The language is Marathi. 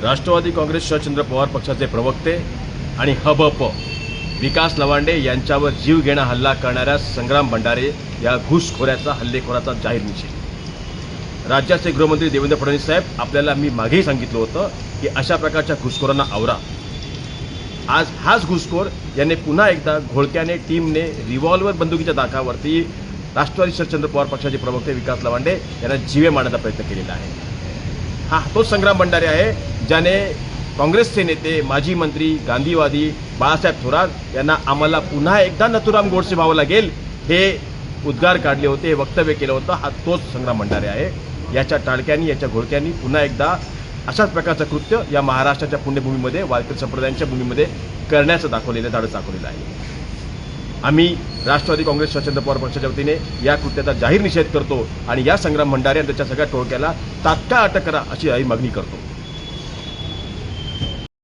राष्ट्रवादी काँग्रेस शरदचंद्र पवार पक्षाचे प्रवक्ते आणि हबप विकास लवांडे यांच्यावर जीव घेणा हल्ला करणाऱ्या संग्राम भंडारे या घुसखोऱ्याचा हल्लेखोराचा जाहीर निषेध। राज्याचे गृहमंत्री देवेंद्र फडणवीस साहेब, आपल्याला मी मागेही सांगितलं होतं की अशा प्रकारच्या घुसखोरांना आवरा। आज हाच घुसखोर याने पुन्हा एकदा घोळक्याने टीमने रिव्हॉल्वर बंदुकीच्या दाखावरती राष्ट्रवादी शरदचंद्र पवार पक्षाचे प्रवक्ते विकास लवांडे यांना जीवे मारण्याचा प्रयत्न केलेला आहे। हा तोच संग्राम भंडारे आहे ज्याने काँग्रेसचे नेते माजी मंत्री गांधीवादी बाळासाहेब थोरात यांना आम्हाला पुन्हा एकदा नथुराम गोडसे व्हावं लागेल हे उद्गार काढले होते, वक्तव्य केलं होतं। हा तोच संग्राम भंडारे आहे। याच्या टाळक्यांनी, याच्या घोळक्यांनी पुन्हा एकदा अशाच प्रकारचं कृत्य या महाराष्ट्राच्या पुण्यभूमीमध्ये, वारकरी संप्रदायांच्या भूमीमध्ये करण्याचं दाखवलेलं, धाडस दाखवलेलं आहे। आम्ही राष्ट्रवादी काँग्रेस शरदचंद्र पवार पक्षाच्या वतीने या कृत्याचा जाहीर निषेध करतो आणि या संग्राम भंडारे आणि त्याच्या सगळ्या टोळक्याला तात्काळ अटक करा अशी मागणी करतो।